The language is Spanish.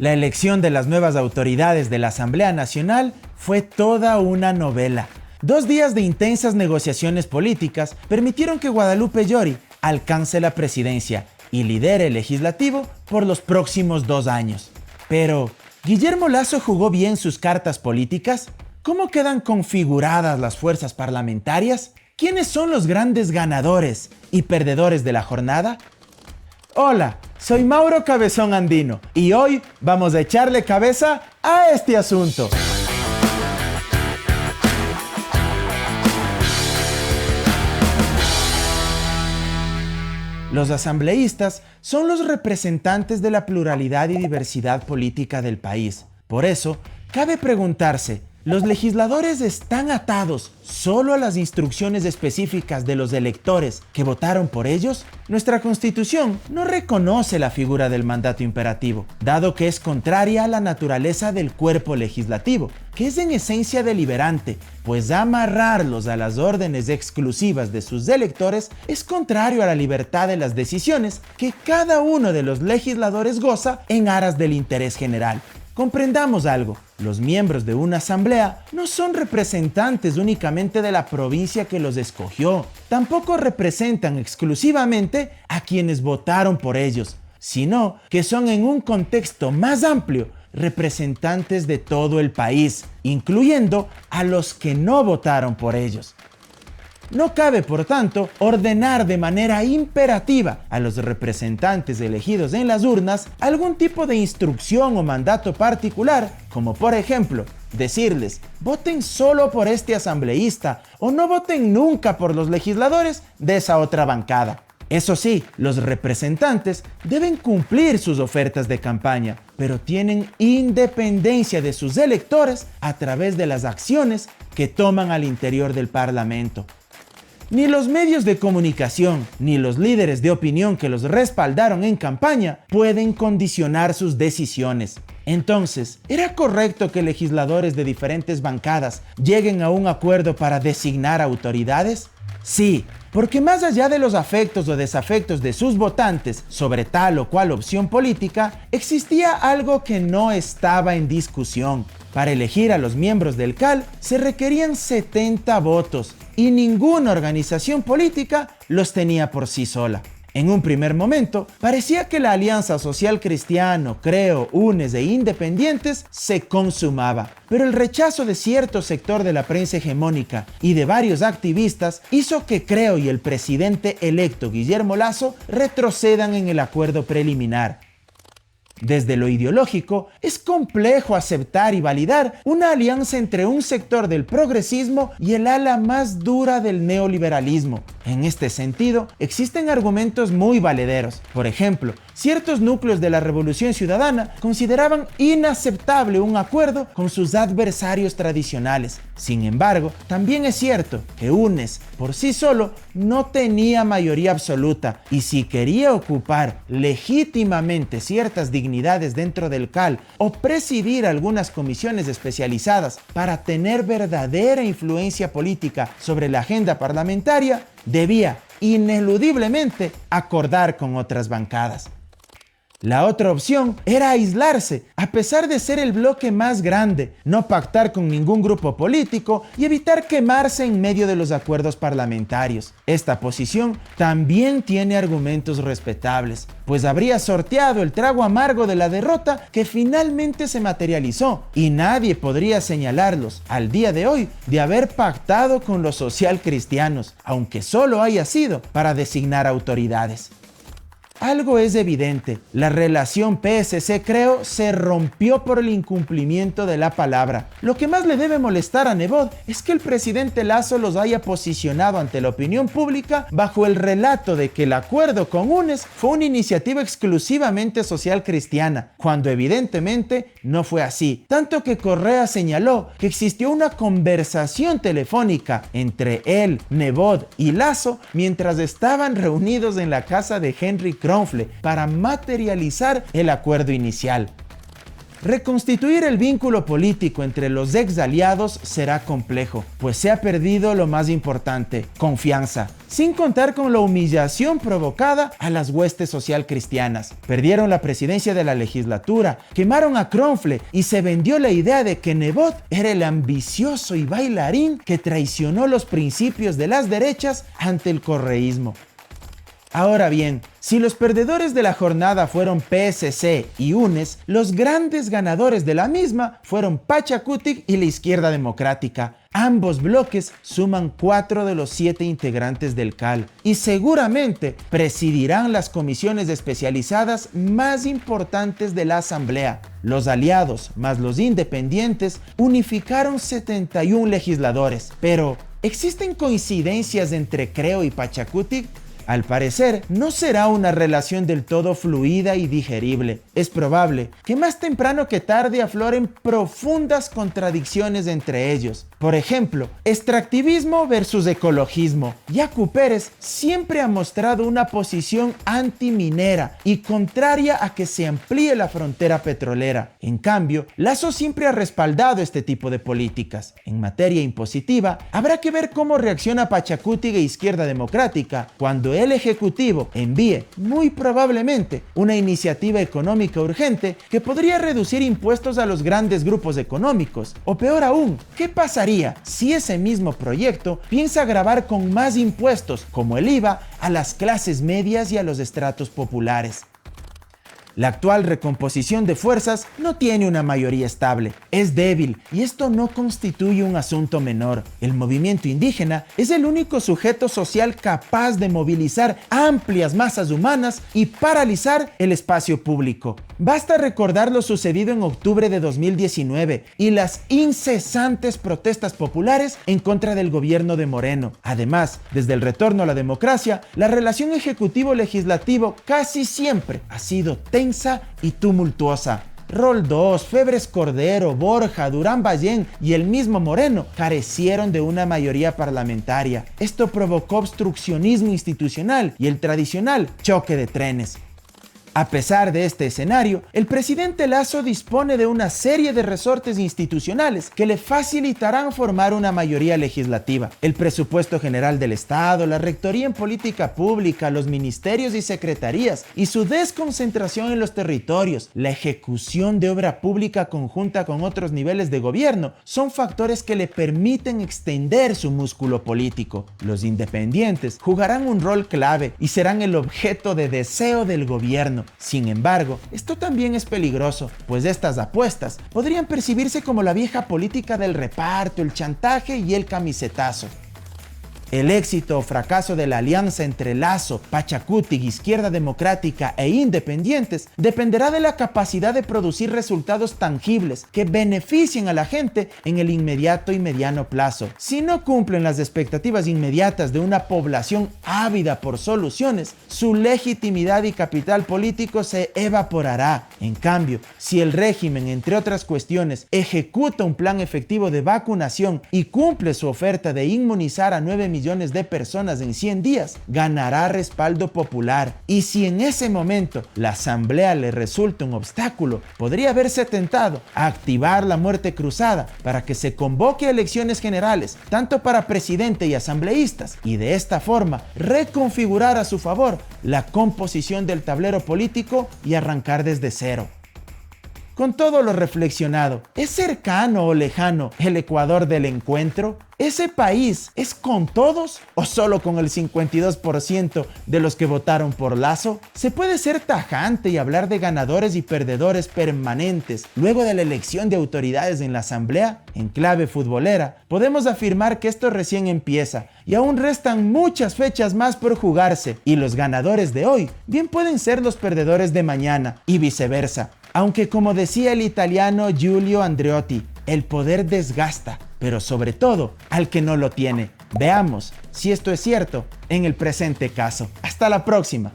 La elección de las nuevas autoridades de la Asamblea Nacional fue toda una novela. 2 días de intensas negociaciones políticas permitieron que Guadalupe Llori alcance la presidencia y lidere el legislativo por los próximos 2 años. Pero, ¿Guillermo Lasso jugó bien sus cartas políticas? ¿Cómo quedan configuradas las fuerzas parlamentarias? ¿Quiénes son los grandes ganadores y perdedores de la jornada? Hola, soy Mauro Cabezón Andino y hoy vamos a echarle cabeza a este asunto. Los asambleístas son los representantes de la pluralidad y diversidad política del país. Por eso, cabe preguntarse, ¿los legisladores están atados solo a las instrucciones específicas de los electores que votaron por ellos? Nuestra Constitución no reconoce la figura del mandato imperativo, dado que es contraria a la naturaleza del cuerpo legislativo, que es en esencia deliberante, pues amarrarlos a las órdenes exclusivas de sus electores es contrario a la libertad de las decisiones que cada uno de los legisladores goza en aras del interés general. Comprendamos algo, los miembros de una asamblea no son representantes únicamente de la provincia que los escogió, tampoco representan exclusivamente a quienes votaron por ellos, sino que son en un contexto más amplio representantes de todo el país, incluyendo a los que no votaron por ellos. No cabe, por tanto, ordenar de manera imperativa a los representantes elegidos en las urnas algún tipo de instrucción o mandato particular, como por ejemplo, decirles, voten solo por este asambleísta o no voten nunca por los legisladores de esa otra bancada. Eso sí, los representantes deben cumplir sus ofertas de campaña, pero tienen independencia de sus electores a través de las acciones que toman al interior del Parlamento. Ni los medios de comunicación, ni los líderes de opinión que los respaldaron en campaña pueden condicionar sus decisiones. Entonces, ¿era correcto que legisladores de diferentes bancadas lleguen a un acuerdo para designar autoridades? Sí, porque más allá de los afectos o desafectos de sus votantes sobre tal o cual opción política, existía algo que no estaba en discusión. Para elegir a los miembros del CAL se requerían 70 votos y ninguna organización política los tenía por sí sola. En un primer momento, parecía que la alianza Social Cristiano, Creo, UNES e Independientes se consumaba, pero el rechazo de cierto sector de la prensa hegemónica y de varios activistas hizo que Creo y el presidente electo Guillermo Lasso retrocedan en el acuerdo preliminar. Desde lo ideológico, es complejo aceptar y validar una alianza entre un sector del progresismo y el ala más dura del neoliberalismo. En este sentido, existen argumentos muy valederos. Por ejemplo, ciertos núcleos de la Revolución Ciudadana consideraban inaceptable un acuerdo con sus adversarios tradicionales. Sin embargo, también es cierto que UNES por sí solo no tenía mayoría absoluta y si quería ocupar legítimamente ciertas dignidades dentro del CAL o presidir algunas comisiones especializadas para tener verdadera influencia política sobre la agenda parlamentaria, debía ineludiblemente acordar con otras bancadas. La otra opción era aislarse, a pesar de ser el bloque más grande, no pactar con ningún grupo político y evitar quemarse en medio de los acuerdos parlamentarios. Esta posición también tiene argumentos respetables, pues habría sorteado el trago amargo de la derrota que finalmente se materializó y nadie podría señalarlos al día de hoy de haber pactado con los socialcristianos, aunque solo haya sido para designar autoridades. Algo es evidente, la relación PSC-Creo se rompió por el incumplimiento de la palabra. Lo que más le debe molestar a Nebot es que el presidente Lasso los haya posicionado ante la opinión pública bajo el relato de que el acuerdo con UNES fue una iniciativa exclusivamente social cristiana, cuando evidentemente no fue así. Tanto que Correa señaló que existió una conversación telefónica entre él, Nebot y Lasso mientras estaban reunidos en la casa de Henry Kronfle para materializar el acuerdo inicial. reconstituir el vínculo político entre los ex aliados será complejo, pues se ha perdido lo más importante, confianza, sin contar con la humillación provocada a las huestes social cristianas. Perdieron la presidencia de la legislatura, quemaron a Kronfle y se vendió la idea de que Nebot era el ambicioso y bailarín que traicionó los principios de las derechas ante el correísmo. Ahora bien, si los perdedores de la jornada fueron PSC y UNES, los grandes ganadores de la misma fueron Pachakutik y la Izquierda Democrática. Ambos bloques suman 4 de los 7 integrantes del CAL y seguramente presidirán las comisiones especializadas más importantes de la Asamblea. Los aliados más los independientes unificaron 71 legisladores, pero ¿existen coincidencias entre Creo y Pachakutik? Al parecer, no será una relación del todo fluida y digerible. Es probable que más temprano que tarde afloren profundas contradicciones entre ellos. Por ejemplo, extractivismo versus ecologismo. Yacu Pérez siempre ha mostrado una posición antiminera y contraria a que se amplíe la frontera petrolera. En cambio, Lasso siempre ha respaldado este tipo de políticas. En materia impositiva, habrá que ver cómo reacciona Pachakutik e Izquierda Democrática cuando el Ejecutivo envíe, muy probablemente, una iniciativa económica urgente que podría reducir impuestos a los grandes grupos económicos. O peor aún, ¿qué pasaría si ese mismo proyecto piensa gravar con más impuestos, como el IVA, a las clases medias y a los estratos populares? La actual recomposición de fuerzas no tiene una mayoría estable, es débil y esto no constituye un asunto menor. El movimiento indígena es el único sujeto social capaz de movilizar amplias masas humanas y paralizar el espacio público. Basta recordar lo sucedido en octubre de 2019 y las incesantes protestas populares en contra del gobierno de Moreno. Además, desde el retorno a la democracia, la relación ejecutivo-legislativo casi siempre ha sido tensa y tumultuosa. Roldós, Febres Cordero, Borja, Durán Ballén y el mismo Moreno carecieron de una mayoría parlamentaria. Esto provocó obstruccionismo institucional y el tradicional choque de trenes. A pesar de este escenario, el presidente Lasso dispone de una serie de resortes institucionales que le facilitarán formar una mayoría legislativa. El presupuesto general del Estado, la rectoría en política pública, los ministerios y secretarías y su desconcentración en los territorios, la ejecución de obra pública conjunta con otros niveles de gobierno, son factores que le permiten extender su músculo político. Los independientes jugarán un rol clave y serán el objeto de deseo del gobierno. Sin embargo, esto también es peligroso, pues estas apuestas podrían percibirse como la vieja política del reparto, el chantaje y el camisetazo. El éxito o fracaso de la alianza entre Lasso, Pachakutik, Izquierda Democrática e independientes dependerá de la capacidad de producir resultados tangibles que beneficien a la gente en el inmediato y mediano plazo. Si no cumplen las expectativas inmediatas de una población ávida por soluciones, su legitimidad y capital político se evaporará. En cambio, si el régimen, entre otras cuestiones, ejecuta un plan efectivo de vacunación y cumple su oferta de inmunizar a 9 millones de personas en 100 días, ganará respaldo popular. Y si en ese momento la asamblea le resulta un obstáculo, podría verse tentado a activar la muerte cruzada para que se convoque a elecciones generales, tanto para presidente y asambleístas, y de esta forma reconfigurar a su favor la composición del tablero político y arrancar desde cero. Con todo lo reflexionado, ¿es cercano o lejano el Ecuador del encuentro? ¿Ese país es con todos o solo con el 52% de los que votaron por Lasso? ¿Se puede ser tajante y hablar de ganadores y perdedores permanentes luego de la elección de autoridades en la asamblea? En clave futbolera, podemos afirmar que esto recién empieza y aún restan muchas fechas más por jugarse, y los ganadores de hoy bien pueden ser los perdedores de mañana y viceversa. Aunque, como decía el italiano Giulio Andreotti, el poder desgasta, pero sobre todo al que no lo tiene. Veamos si esto es cierto en el presente caso. Hasta la próxima.